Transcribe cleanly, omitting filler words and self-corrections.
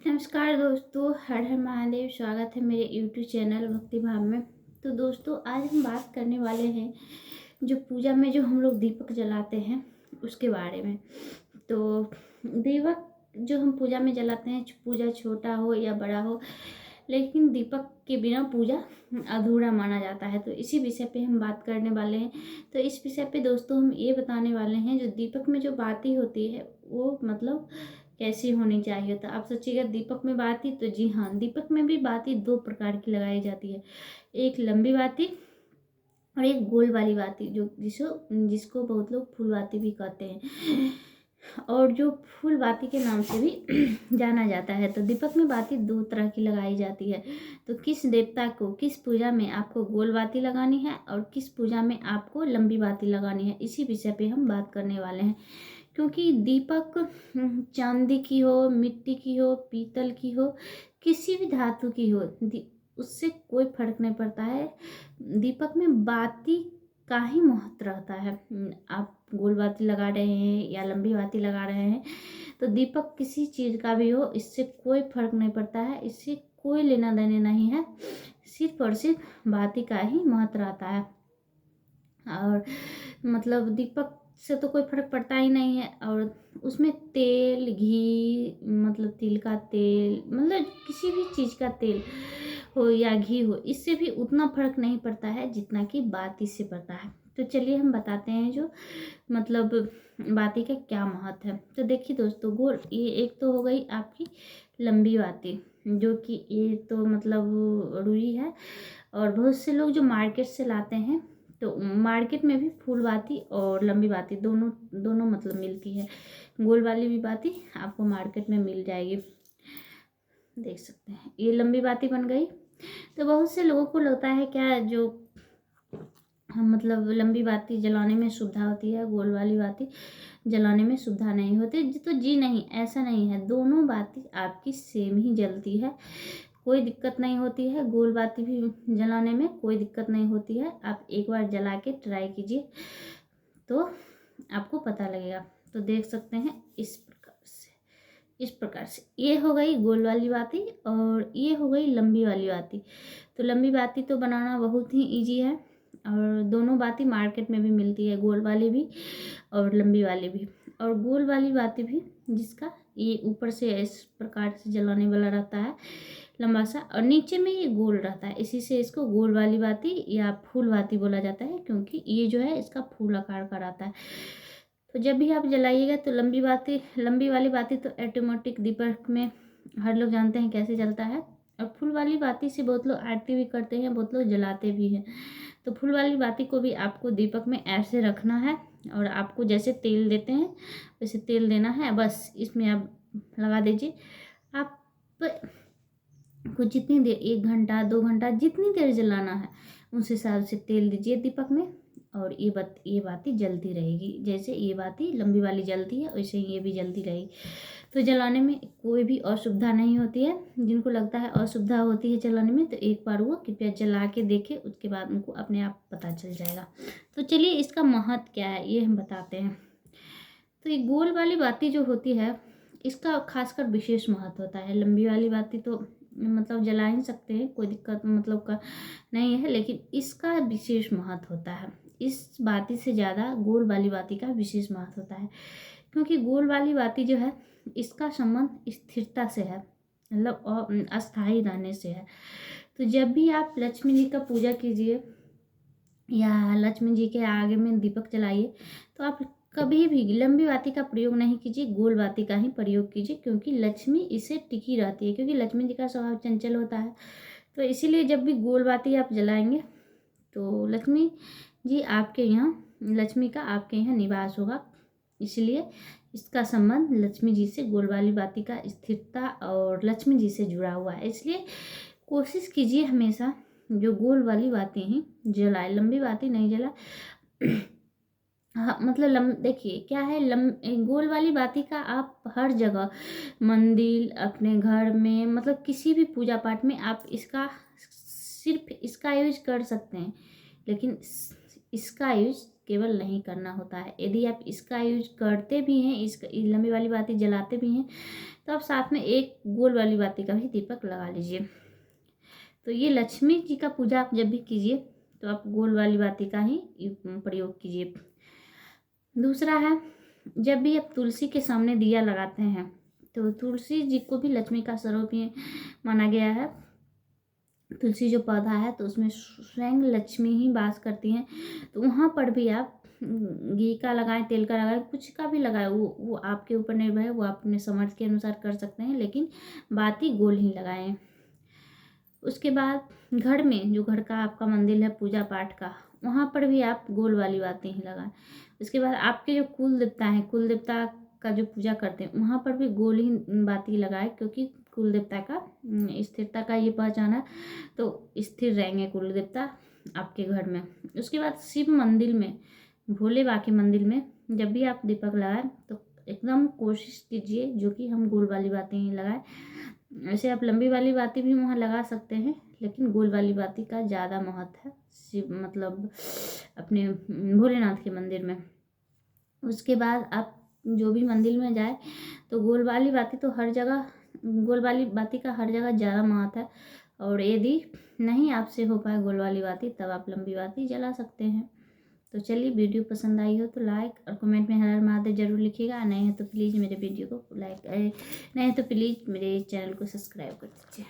नमस्कार दोस्तों, हर हर महादेव। स्वागत है मेरे यूट्यूब चैनल भक्ति भाव में। तो दोस्तों, आज हम बात करने वाले हैं जो पूजा में जो हम लोग दीपक जलाते हैं उसके बारे में। तो दीपक जो हम पूजा में जलाते हैं, पूजा छोटा हो या बड़ा हो, लेकिन दीपक के बिना पूजा अधूरा माना जाता है। तो इसी विषय पे हम बात करने वाले हैं। तो इस विषय पे दोस्तों हम ये बताने वाले हैं, जो दीपक में जो बाती होती है वो मतलब कैसी होनी चाहिए। तो आप सोचिएगा दीपक में बाती, तो जी हाँ, दीपक में भी बाती दो प्रकार की लगाई जाती है। एक लंबी बाती और एक गोल वाली बाती, जो जिसको बहुत लोग फूल बाती भी कहते हैं, और जो फूल बाती के नाम से भी जाना जाता है। तो दीपक में बाती दो तरह की लगाई जाती है। तो किस देवता को किस पूजा में आपको गोल बाती लगानी है और किस पूजा में आपको लंबी बाती लगानी है, इसी विषय पे हम बात करने वाले हैं। क्योंकि दीपक चांदी की हो, मिट्टी की हो, पीतल की हो, किसी भी धातु की हो, उससे कोई फर्क नहीं पड़ता है। दीपक में बाती का ही महत्व रहता है। आप गोल बाती लगा रहे हैं या लंबी बाती लगा रहे हैं, तो दीपक किसी चीज़ का भी हो, इससे कोई फर्क नहीं पड़ता है। इससे कोई लेना देना नहीं है, सिर्फ और सिर्फ बाती का ही महत्व रहता है। और मतलब दीपक से तो कोई फर्क पड़ता ही नहीं है। और उसमें तेल, घी, मतलब तिल का तेल, मतलब किसी भी चीज़ का तेल हो या घी हो, इससे भी उतना फर्क नहीं पड़ता है जितना कि बाती से पड़ता है। तो चलिए हम बताते हैं जो मतलब बाती का क्या महत्व है। तो देखिए दोस्तों, गोल ये एक तो हो गई आपकी लंबी बाती, जो कि ये तो मतलब रुई है। और बहुत से लोग जो मार्केट से लाते हैं, तो मार्केट में भी फूल बाती और लंबी बाती दोनों दोनों मतलब मिलती है। गोल वाली भी बाती आपको मार्केट में मिल जाएगी, देख सकते हैं। ये लंबी बाती बन गई। तो बहुत से लोगों को लगता है क्या, जो मतलब लंबी बाती जलाने में सुविधा होती है, गोल वाली बाती जलाने में सुविधा नहीं होती। तो जी नहीं, ऐसा नहीं है। दोनों बाती आपकी सेम ही जलती है, कोई दिक्कत नहीं होती है। गोल बाती भी जलाने में कोई दिक्कत नहीं होती है। आप एक बार जला के ट्राई कीजिए तो आपको पता लगेगा। तो देख सकते हैं इस प्रकार से ये हो गई गोल वाली बाती और ये हो गई लंबी वाली बाती। तो लंबी बाती तो बनाना बहुत ही इजी है, और दोनों बाती मार्केट में भी मिलती है, गोल वाली भी और लंबी वाली भी। और गोल वाली बाती भी, जिसका ये ऊपर से इस प्रकार से जलाने वाला रहता है लंबा सा, और नीचे में ये गोल रहता है, इसी से इसको गोल वाली बाती या फूल बाती बोला जाता है, क्योंकि ये जो है इसका फूल आकार का रहता है। तो जब भी आप जलाइएगा तो लंबी वाली बाती तो ऑटोमेटिक दीपक में हर लोग जानते हैं कैसे जलता है। और फूल वाली बाती से बहुत लोग आरती भी करते हैं, बहुत लोग जलाते भी हैं। तो फूल वाली बाती को भी आपको दीपक में ऐसे रखना है, और आपको जैसे तेल देते हैं वैसे तेल देना है। बस इसमें आप लगा दीजिए। आप को जितनी देर, 1 घंटा 2 घंटा, जितनी देर जलाना है उस हिसाब से तेल दीजिए दीपक में, और ये बाती जलती रहेगी। जैसे ये बाती लंबी वाली जलती है, वैसे ये भी जलती रहेगी। तो जलाने में कोई भी असुविधा नहीं होती है। जिनको लगता है असुविधा होती है जलाने में, तो एक बार वो कृपया जला के देखें, उसके बाद उनको अपने आप पता चल जाएगा। तो चलिए इसका महत्व क्या है ये हम बताते हैं। तो ये गोल वाली बाती जो होती है, इसका खासकर विशेष महत्व होता है। लंबी वाली बाती तो मतलब जला ही सकते हैं, कोई दिक्कत मतलब का नहीं है, लेकिन इसका विशेष महत्व होता है। इस बाती से ज़्यादा गोल वाली बाती का विशेष महत्व होता है, क्योंकि गोल वाली बाती जो है इसका संबंध स्थिरता से है, मतलब अस्थायी रहने से है। तो जब भी आप लक्ष्मी जी का पूजा कीजिए या लक्ष्मी जी के आगे में दीपक जलाइए, तो आप कभी भी लंबी बाती का प्रयोग नहीं कीजिए, गोल बाती का ही प्रयोग कीजिए, क्योंकि लक्ष्मी इसे टिकी रहती है। क्योंकि लक्ष्मी जी का स्वभाव चंचल होता है, तो इसीलिए जब भी गोल बाती आप जलाएंगे तो लक्ष्मी का आपके यहाँ निवास होगा। इसलिए इसका संबंध लक्ष्मी जी से, गोल वाली बाती का स्थिरता और लक्ष्मी जी से जुड़ा हुआ है। इसलिए कोशिश कीजिए हमेशा जो गोल वाली बातें हैं जलाए, लंबी बातें नहीं जला। हाँ मतलब देखिए क्या है, गोल वाली बाती का आप हर जगह, मंदिर, अपने घर में, मतलब किसी भी पूजा पाठ में आप इसका सिर्फ इसका यूज कर सकते हैं। लेकिन इसका यूज केवल नहीं करना होता है। यदि आप इसका यूज करते भी हैं, इस लंबी वाली बाती जलाते भी हैं, तो आप साथ में एक गोल वाली बाती का भी दीपक लगा लीजिए। तो ये लक्ष्मी जी का पूजा आप जब भी कीजिए तो आप गोल वाली बाती का ही प्रयोग कीजिए। दूसरा है, जब भी आप तुलसी के सामने दिया लगाते हैं, तो तुलसी जी को भी लक्ष्मी का स्वरूप ही माना गया है। तुलसी जो पौधा है तो उसमें स्वयं लक्ष्मी ही वास करती हैं। तो वहाँ पर भी आप घी का लगाएं, तेल का लगाएं, कुछ का भी लगाएं, वो आपके ऊपर निर्भर है, वो आप अपने समर्थ के अनुसार कर सकते हैं, लेकिन बाती गोल ही लगाएं। उसके बाद घर में, जो घर का आपका मंदिर है पूजा पाठ का, वहाँ पर भी आप गोल वाली बातें ही लगाएं। उसके बाद आपके जो कुल देवता हैं, कुल देवता का जो पूजा करते हैं, वहाँ पर भी गोल ही बाती लगाएं, क्योंकि कुल देवता का स्थिरता का ये पहचान है, तो स्थिर रहेंगे कुल देवता आपके घर में। उसके बाद शिव मंदिर में, भोले बाबा के मंदिर में जब भी आप दीपक लगाएं तो एकदम कोशिश कीजिए जो कि हम गोल वाली बातें ही लगाएं। ऐसे आप लंबी वाली बाती भी वहाँ लगा सकते हैं, लेकिन गोल वाली बाती का ज़्यादा महत्व है शिव मतलब अपने भोलेनाथ के मंदिर में। उसके बाद आप जो भी मंदिर में जाए तो गोल वाली बाती तो हर जगह, गोल वाली बाती का हर जगह ज़्यादा महत्व है। और यदि नहीं आपसे हो पाए गोल वाली बाती, तब आप लंबी बाती जला सकते हैं। तो चलिए, वीडियो पसंद आई हो तो लाइक और कमेंट में हर हर महादेव जरूर लिखिएगा। नए हैं तो प्लीज़ मेरे वीडियो को लाइक, नए हैं तो प्लीज़ मेरे चैनल को सब्सक्राइब कर दीजिए।